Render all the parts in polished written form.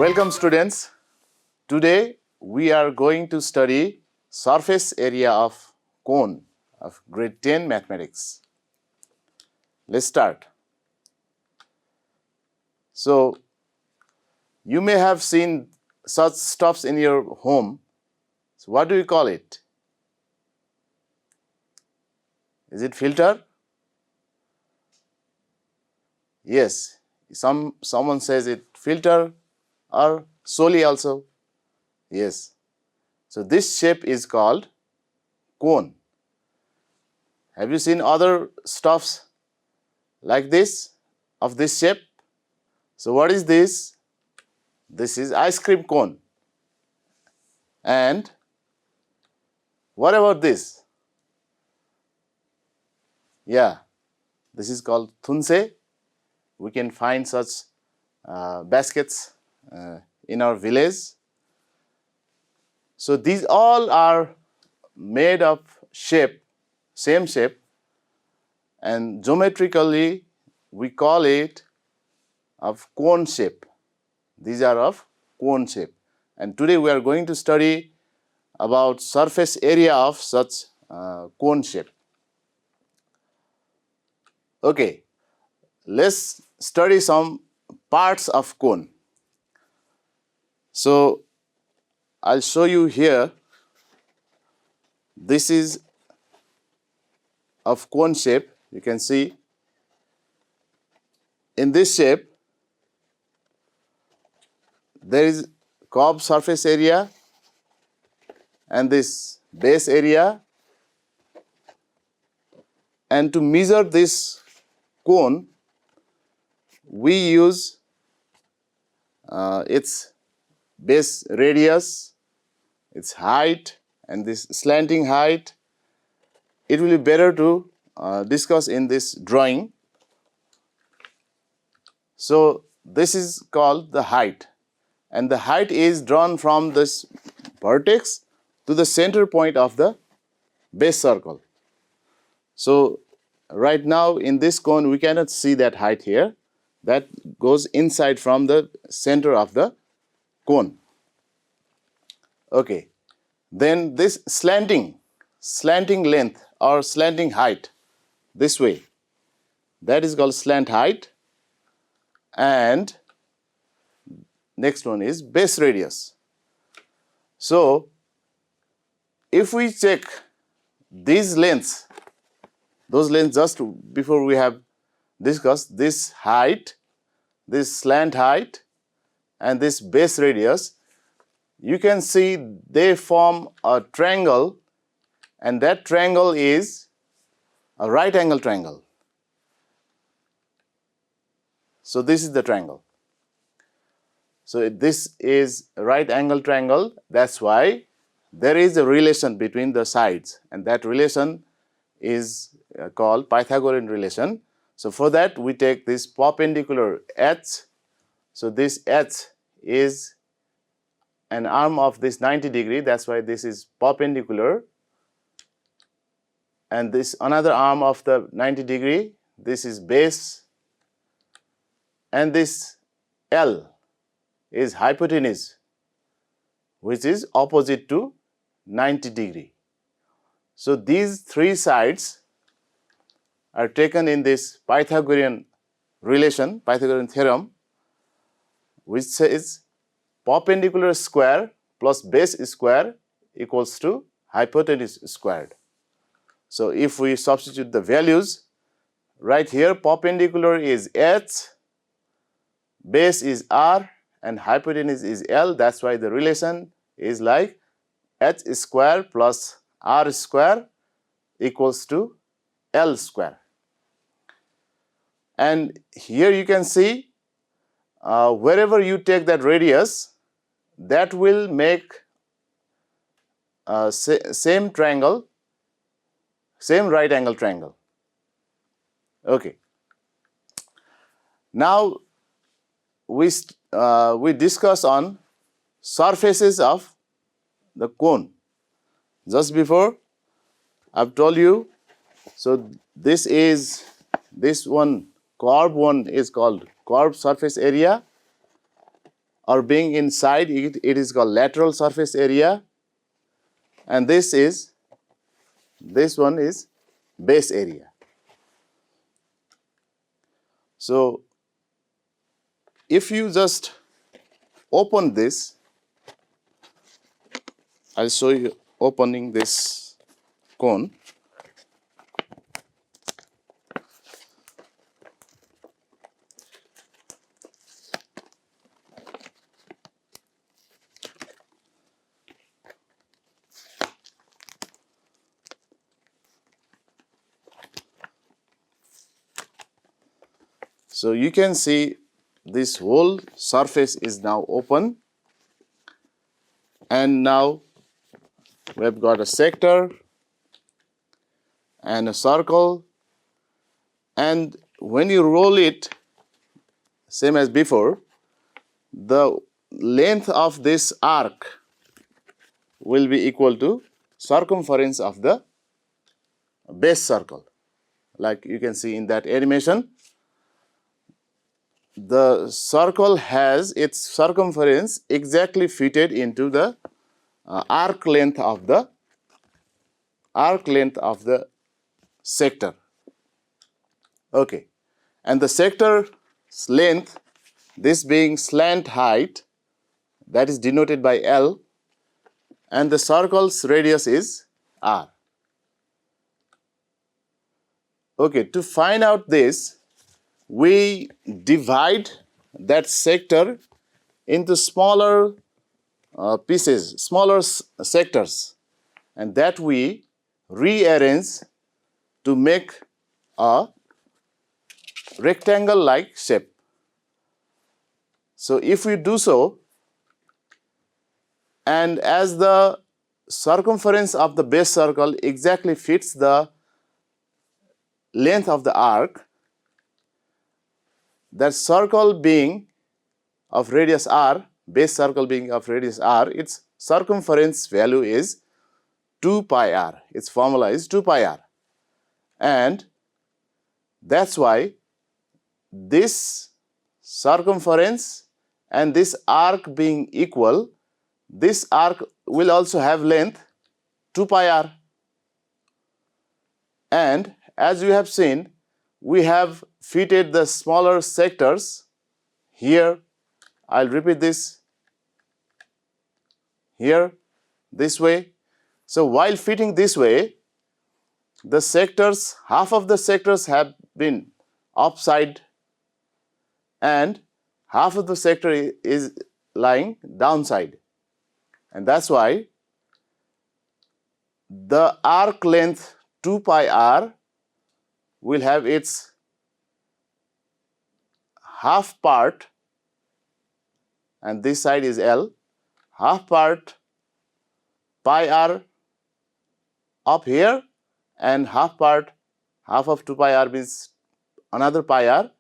Welcome students. Today we are going to study surface area of cone of grade 10 mathematics. Let's start. So you may have seen such stuffs in your home. So what do you call it? Is it filter? Yes. Someone says it filter or soli also. Yes. So this shape is called cone. Have you seen other stuffs like this, of this shape? So what is this? This is ice cream cone. And what about this? Yeah, this is called thunse. We can find such baskets in our village. So these all are made of shape, same shape, and geometrically we call it of cone shape. These are of cone shape. And today we are going to study about surface area of such cone shape. Okay, let's study some parts of cone. So I'll show you here. This is of cone shape. You can see in this shape there is curved surface area and this base area, and to measure this cone we use its base radius, its height, and this slanting height. It will be better to discuss in this drawing. So this is called the height, and the height is drawn from this vertex to the center point of the base circle. So right now in this cone we cannot see that height here. That goes inside from the center of the cone. Okay, then this slanting length or slanting height, this way, that is called slant height. And next one is base radius. So if we check these lengths, those lengths just before we have discussed, this height, this slant height, and this base radius, you can see they form a triangle, and that triangle is a right angle triangle. So this is the triangle. So this is a right angle triangle. That's why there is a relation between the sides, and that relation is called Pythagorean relation. So for that we take this perpendicular h. So this h is an arm of this 90 degree. That's why this is perpendicular. And this another arm of the 90 degree. This is base. And this L is hypotenuse, which is opposite to 90 degree. So these three sides are taken in this Pythagorean relation, Pythagorean theorem, which says perpendicular square plus base square equals to hypotenuse squared. So if we substitute the values, right here perpendicular is h, base is r, and hypotenuse is L. That's why the relation is like h square plus r square equals to L square. And here you can see wherever you take that radius, that will make same triangle, same right angle triangle. Okay. Now we discuss on surfaces of the cone. Just before I've told you, so this one curved one is called curved surface area or being inside it, it is called lateral surface area, and this one is base area. So if you just open this, I'll show you opening this cone. So you can see this whole surface is now open, and now we have got a sector and a circle, and when you roll it, same as before, the length of this arc will be equal to circumference of the base circle. Like you can see in that animation, the circle has its circumference exactly fitted into the arc length of the sector. Okay, and the sector's length, this being slant height, that is denoted by L, and the circle's radius is R. Okay, to find out this, we divide that sector into smaller pieces, smaller sectors, and that we rearrange to make a rectangle-like shape. So if we do so, and as the circumference of the base circle exactly fits the length of the arc, that circle being of radius r, base circle being of radius r, its circumference value is 2 pi r. Its formula is 2 pi r. And that's why this circumference and this arc being equal, this arc will also have length 2 pi r. And as you have seen, we have fitted the smaller sectors here. I'll repeat this here, this way. So while fitting this way, the sectors, half of the sectors have been upside and half of the sector is lying downside. And that's why the arc length 2 pi r will have its half part, and this side is L, half part pi r up here, and half of 2 pi r means another pi r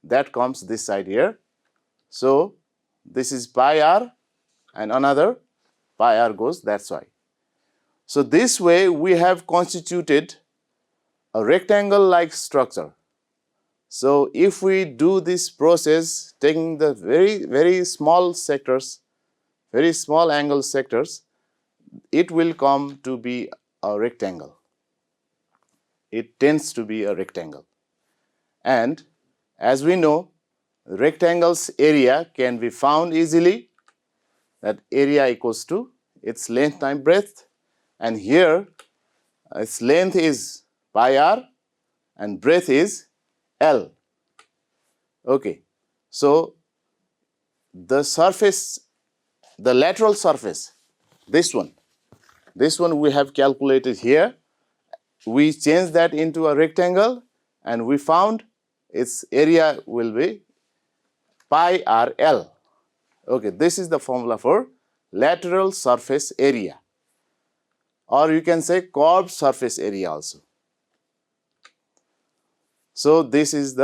that comes this side here. So this is pi r and another pi r goes that way. So this way we have constituted a rectangle-like structure. So if we do this process taking the very small sectors, very small angle sectors, it will come to be a rectangle. It tends to be a rectangle. And as we know, rectangle's area can be found easily. That area equals to its length times breadth, and here its length is pi r and breadth is L. Okay, so the surface, the lateral surface, this one we have calculated here. We changed that into a rectangle and we found its area will be pi r L. Okay, this is the formula for lateral surface area, or you can say curved surface area also. So this is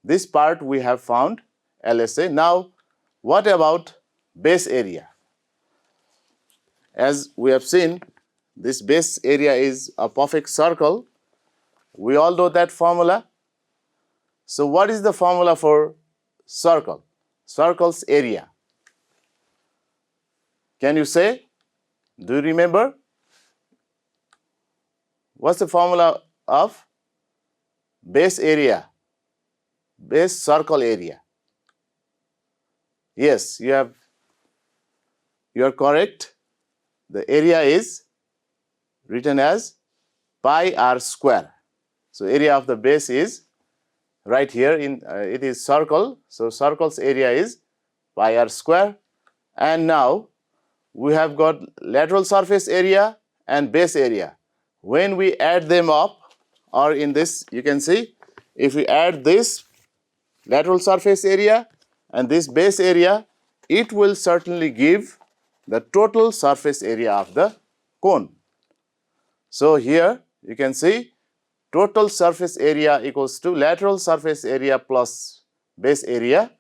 this part we have found LSA. Now what about base area? As we have seen, this base area is a perfect circle. We all know that formula. So what is the formula for circle? circle's area. Can you say? Do you remember? What's the formula of base area? Base circle area. Yes, you are correct. The area is written as pi r square. So area of the base is right here in it is circle. So circle's area is pi r square. And now we have got lateral surface area and base area. When we add them up, or in this you can see, if we add this lateral surface area and this base area, it will certainly give the total surface area of the cone. So here you can see total surface area equals to lateral surface area plus base area,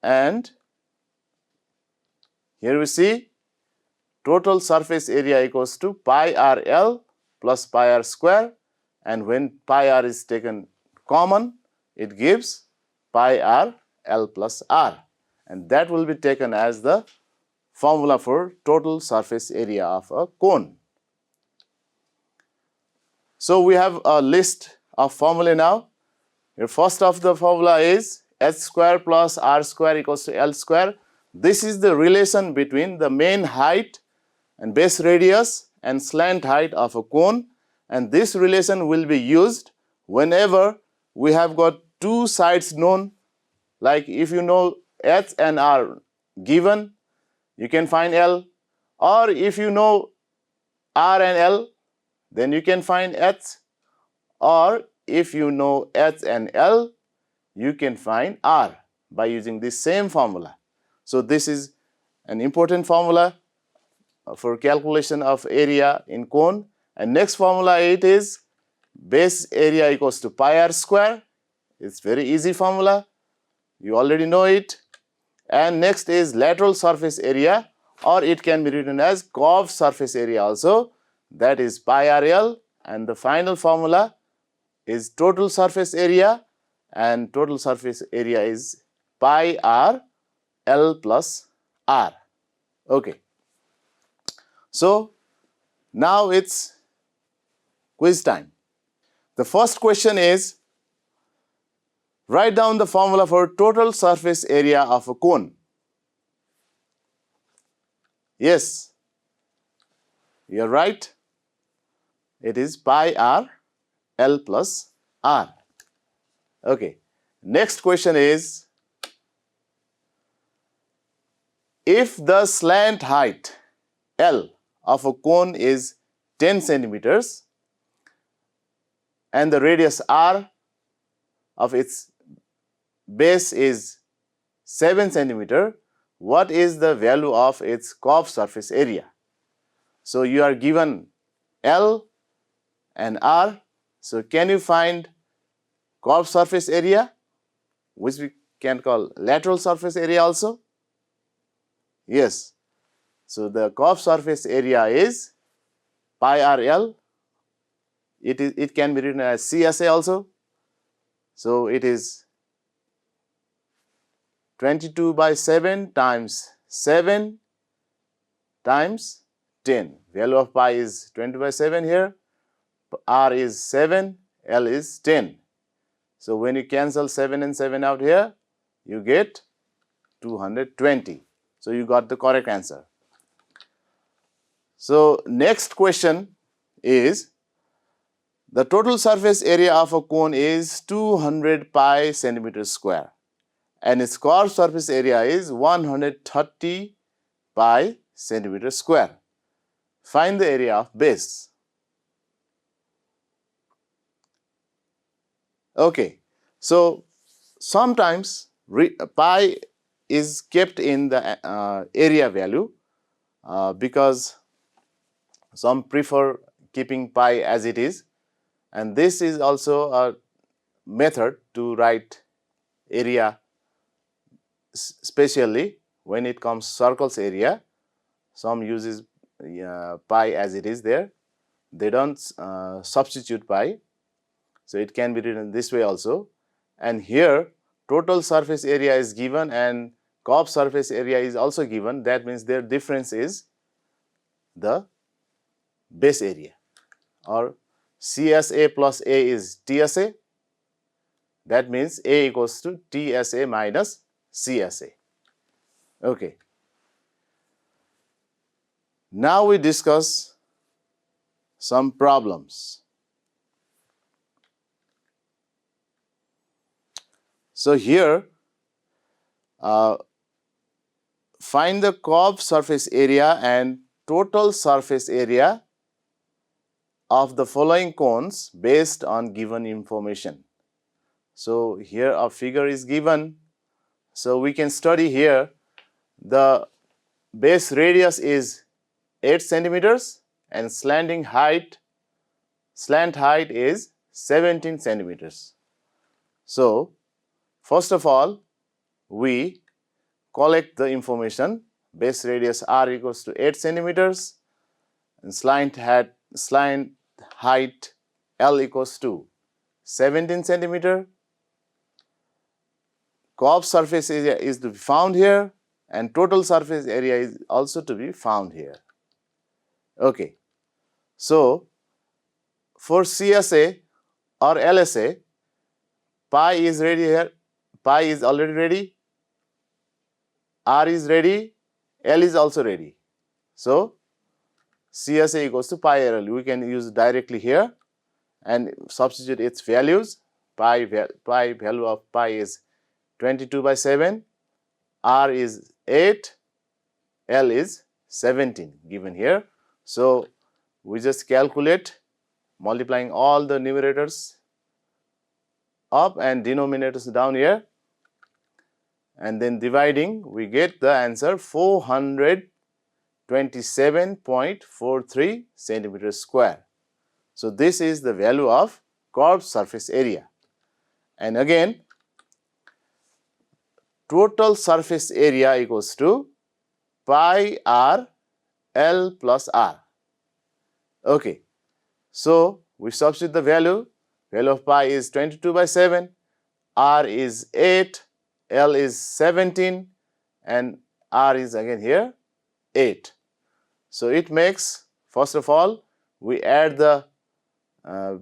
and here we see total surface area equals to pi r L plus pi r square, and when pi r is taken common, it gives pi r L plus r, and that will be taken as the formula for total surface area of a cone. So we have a list of formulae now. Your first of the formula is h square plus r square equals to L square. This is the relation between the main height and base radius and slant height of a cone, and this relation will be used whenever we have got two sides known. Like if you know h and r given, you can find L, or if you know r and L, then you can find h, or if you know h and L, you can find r by using this same formula. So this is an important formula for calculation of area in cone. And next formula, it is base area equals to pi r square. It's very easy formula, you already know it. And next is lateral surface area, or it can be written as curved surface area also, that is pi r L. And the final formula is total surface area, and total surface area is pi r L plus r. Okay. So now it's quiz time. The first question is, write down the formula for total surface area of a cone. Yes, you're right. It is pi r L plus r. Okay. Next question is, if the slant height L of a cone is 10 centimeters and the radius r of its base is 7 centimeter, what is the value of its curved surface area? So you are given L and r. So can you find curved surface area, which we can call lateral surface area also? Yes. So the curved surface area is pi r L. It can be written as CSA also. So it is 22 by 7 times 7 times 10. Value of pi is 20 by 7 here. R is 7, L is 10. So when you cancel 7 and 7 out here, you get 220. So you got the correct answer. So next question is, the total surface area of a cone is 200 pi centimeters square, and its curved surface area is 130 pi centimeters square. Find the area of base. Okay, so sometimes pi is kept in the area value because some prefer keeping pi as it is, and this is also a method to write area, especially when it comes circles area. Some uses pi as it is there, they don't substitute pi, so it can be written this way also. And here total surface area is given and curved surface area is also given. That means their difference is the base area, or CSA plus A is TSA. That means A equals to TSA minus CSA. Okay. Now we discuss some problems. So here, find the curved surface area and total surface area of the following cones based on given information. So here a figure is given. So we can study here the base radius is 8 centimeters and slant height is 17 centimeters. So first of all, we collect the information. Base radius R equals to 8 centimeters and slant height L equals to 17 centimeter. Curved surface area is to be found here and total surface area is also to be found here. Okay. So for CSA or LSA, pi is ready here, pi is already ready, R is ready, L is also ready. So CSA equals to pi R L. We can use directly here and substitute its values. Pi value of pi is 22 by 7, R is 8, L is 17 given here. So we just calculate multiplying all the numerators up and denominators down here, and then dividing, we get the answer 427.43 centimeters square. So this is the value of curved surface area. And again, total surface area equals to pi r L plus R. Okay. So we substitute the value. Value of pi is 22 by 7, R is 8, L is 17, and R is again here 8. So it makes, first of all, we add the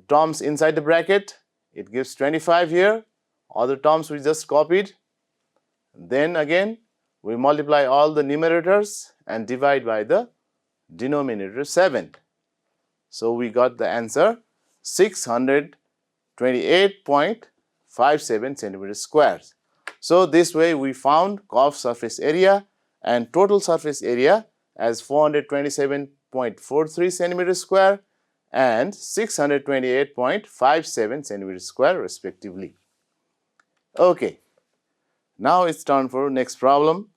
terms inside the bracket. It gives 25 here. Other terms we just copied. Then again, we multiply all the numerators and divide by the denominator 7. So we got the answer 628.57 centimeters squares. So this way we found curved surface area and total surface area as 427.43 centimeters square and 628.57 centimeters square respectively. Okay. Now it's time for next problem.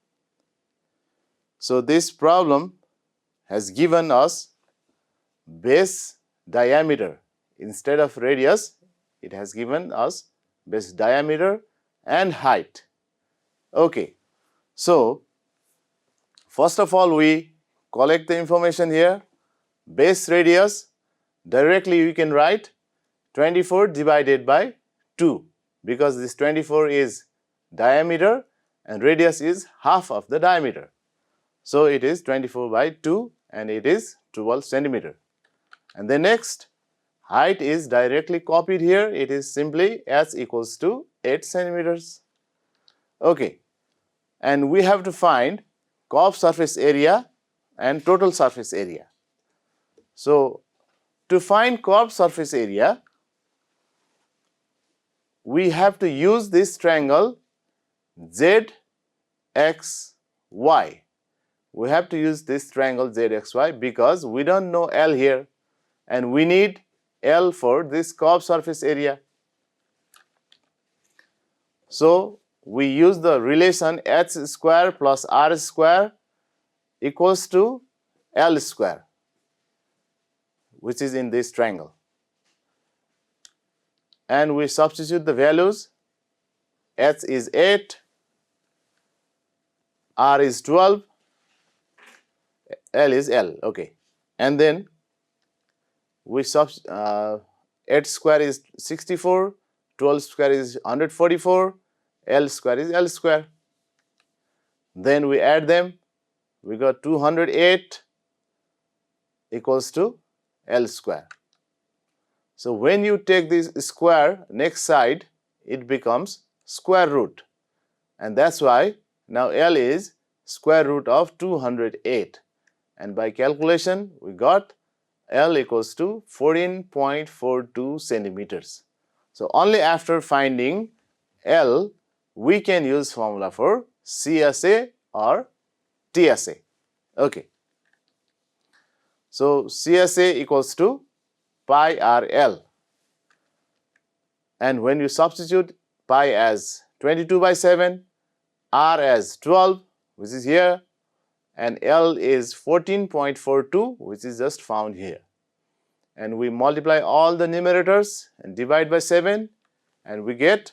So this problem has given us base diameter. Instead of radius, it has given us base diameter and height. Okay. So first of all, we collect the information here. Base radius, directly we can write 24 divided by 2, because this 24 is diameter and radius is half of the diameter. So it is 24 by 2 and it is 12 centimeter. And the next, height is directly copied here. It is simply h equals to 8 centimeters. Okay. And we have to find curved surface area and total surface area. So to find curved surface area, we have to use this triangle ZXY. We have to use this triangle ZXY because we don't know L here and we need L for this curved surface area. So we use the relation h square plus r square equals to L square, which is in this triangle. And we substitute the values. H is 8, R is 12, L is L. Okay. And then we substitute 8 square is 64, 12 square is 144, L square is L square. Then we add them, we got 208 equals to L square. So when you take this square next side, it becomes square root, and that's why now L is square root of 208, and by calculation we got L equals to 14.42 centimeters. So only after finding L we can use formula for CSA or TSA. Okay. So CSA equals to pi RL, and when you substitute pi as 22/7, R as 12, which is here, and L is 14.42, which is just found here, and we multiply all the numerators and divide by 7, and we get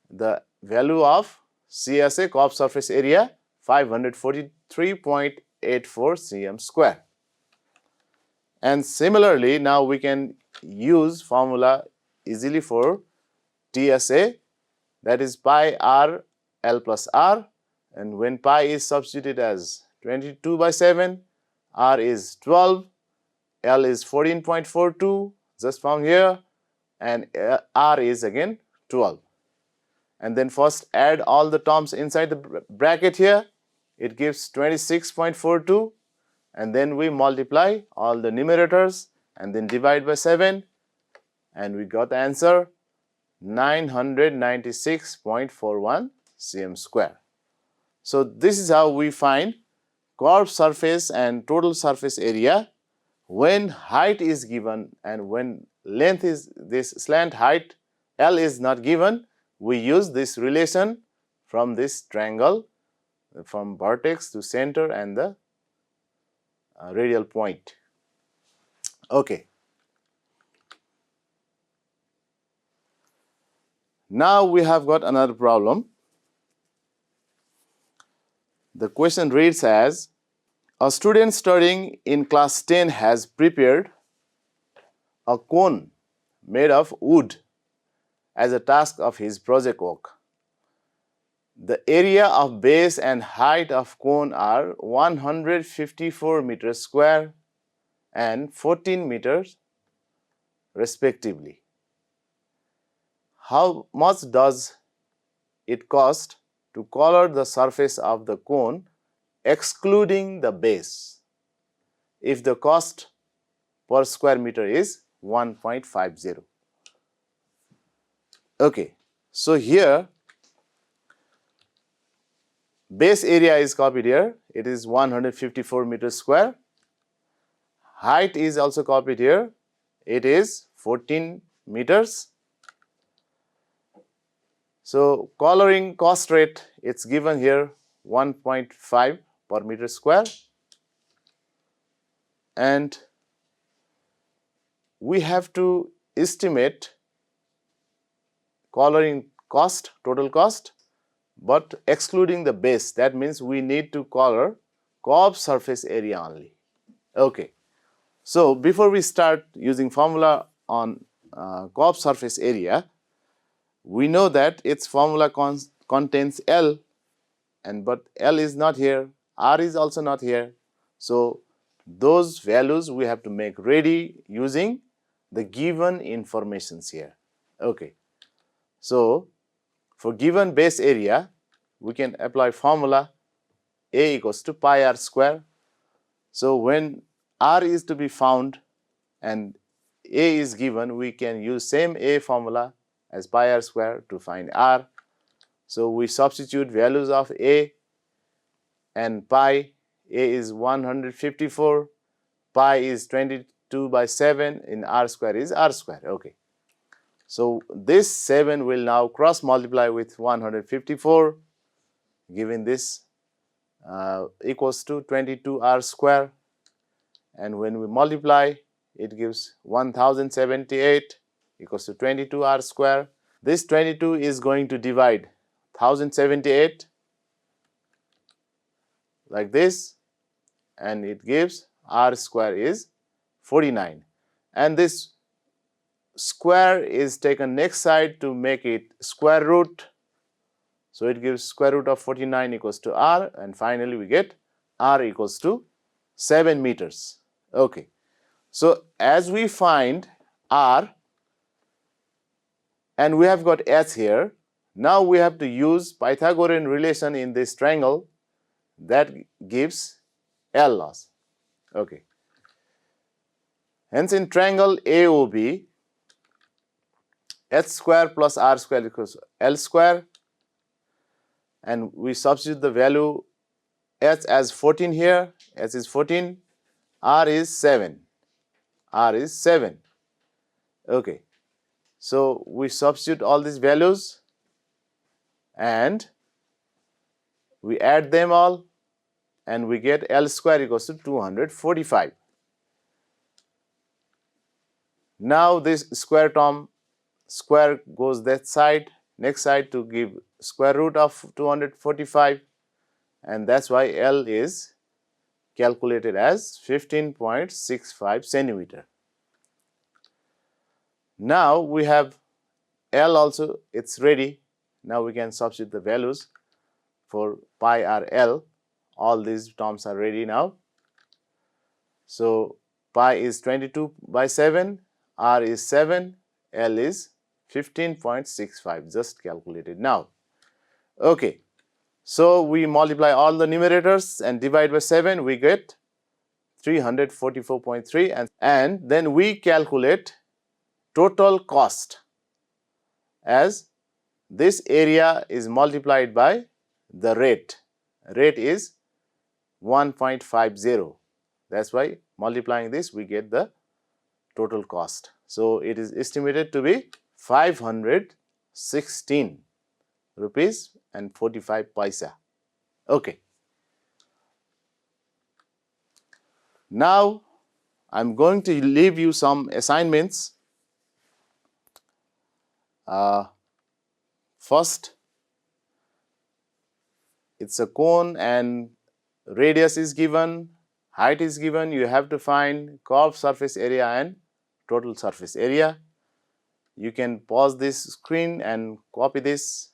the value of CSA, curved surface area, 543.84 cm square. And similarly, now we can use formula easily for TSA, that is pi R L plus R, and when pi is substituted as 22/7, R is 12, L is 14.42, just found here, and R is again 12. And then first add all the terms inside the bracket here, it gives 26.42, and then we multiply all the numerators and then divide by 7, and we got the answer 996.41 cm square. So this is how we find curved surface and total surface area when height is given, and when length is this slant height L is not given, we use this relation from this triangle from vertex to center and the radial point. Okay. Now we have got another problem. The question reads as, a student studying in class 10 has prepared a cone made of wood as a task of his project work. The area of base and height of cone are 154 meters square and 14 meters respectively. How much does it cost to color the surface of the cone excluding the base if the cost per square meter is 1.50? Okay, so here base area is copied here, it is 154 meters square. Height is also copied here, it is 14 meters. So coloring cost rate, it's given here 1.5 per meter square, and we have to estimate coloring cost, total cost, but excluding the base. That means we need to color curved surface area only. Okay, so before we start using formula on curved surface area, we know that its formula contains L, but L is not here, R is also not here. So those values we have to make ready using the given informations here. Okay, so for given base area, we can apply formula A equals to pi R square. So when R is to be found and A is given, we can use same A formula as pi R square to find R. So we substitute values of A and pi. A is 154, pi is 22/7, in R square is R square. Okay. So this 7 will now cross multiply with 154, giving this equals to 22R square, and when we multiply it gives 1078 equals to 22R square. This 22 is going to divide 1078 like this, and it gives R square is 49, and this square is taken next side to make it square root, So it gives square root of 49 equals to r, and finally we get r equals to 7 meters. Okay. So as we find r and we have got h here, now we have to use Pythagorean relation in this triangle that gives L loss. Okay. Hence in triangle AOB, h square plus r square equals L square, and we substitute the value h as 14 here, h is 14, r is 7, r is 7. Okay. So we substitute all these values and we add them all and we get L square equals to 245. Now this square term, square goes that side, next side to give square root of 245, and that's why L is calculated as 15.65 centimeter. Now we have L also, it's ready. Now we can substitute the values for pi r L. All these terms are ready now. So pi is 22 by 7, r is 7, L is 15.65, just calculated now. Okay. So we multiply all the numerators and divide by 7, we get 344.3, and then we calculate total cost as this area is multiplied by the rate. Rate is 1.50. That's why multiplying this we get the total cost. So it is estimated to be 516 rupees and 45 paisa. Okay. Now I'm going to leave you some assignments. First, it's a cone and radius is given, height is given. You have to find curved surface area and total surface area. You can pause this screen and copy this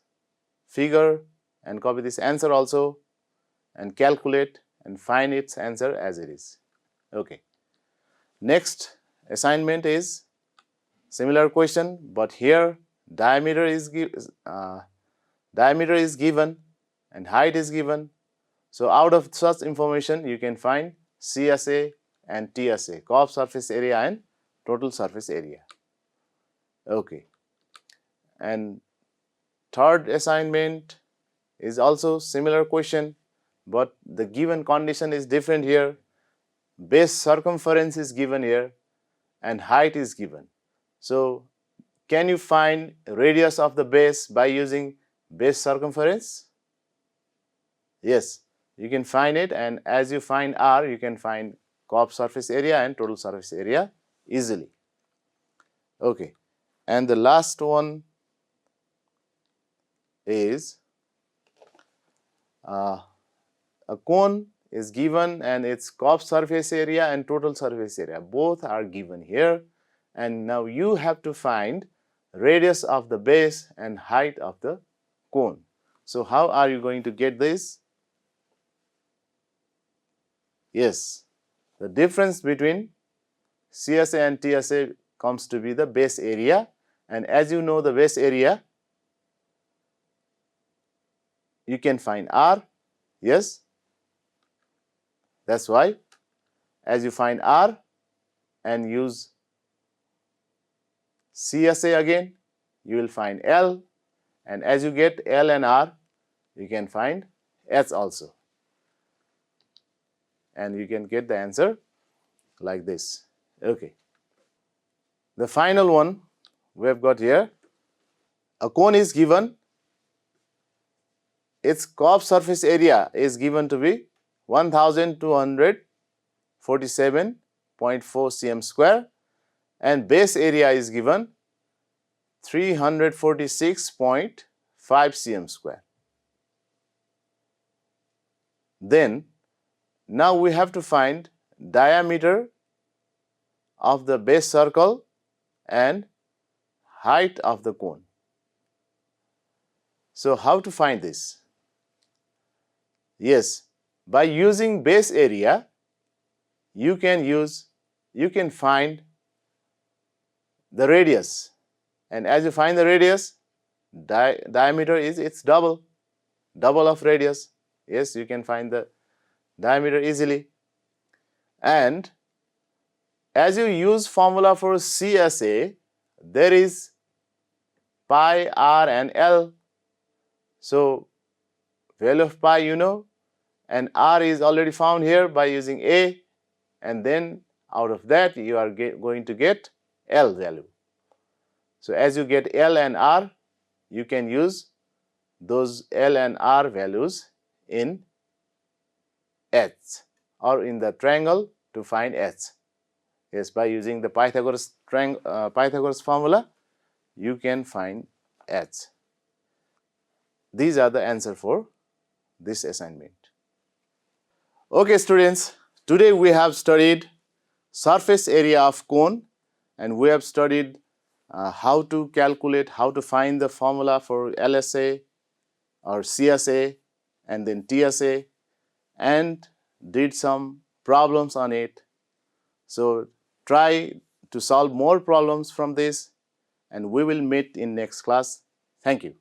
figure and copy this answer also and calculate and find its answer as it is. Okay. Next assignment is similar question, but here diameter is given and height is given. So out of such information you can find CSA and TSA, curved surface area and total surface area. Okay. And third assignment is also similar question, but the given condition is different here. Base circumference is given here and height is given. So can you find radius of the base by using base circumference? Yes, you can find it, and as you find r, you can find curved surface area and total surface area easily. Okay, and the last one is a cone is given and its curved surface area and total surface area both are given here, and now you have to find radius of the base and height of the cone. So how are you going to get this? Yes, the difference between CSA and TSA comes to be the base area, and as you know the base area, you can find r. Yes, that's why as you find r and use CSA again, you will find L, and as you get L and R, you can find H also, and you can get the answer like this. Okay. The final one we have got here, a cone is given, its curved surface area is given to be 1247.4 cm square, and base area is given 346.5 cm square. Then now we have to find diameter of the base circle and height of the cone. So how to find this? Yes, by using base area, you can find the radius, and as you find the radius, diameter is its double of radius. Yes, you can find the diameter easily. And as you use formula for CSA, there is pi, r and L. So value of pi you know, and r is already found here by using A, and then out of that you are going to get L value. So as you get L and R, you can use those L and R values in H or in the triangle to find H. Yes, by using the Pythagoras formula, you can find H. These are the answer for this assignment. Okay students, today we have studied surface area of cone, and we have studied how to calculate, how to find the formula for LSA or CSA and then TSA, and did some problems on it. So try to solve more problems from this, and we will meet in next class. Thank you.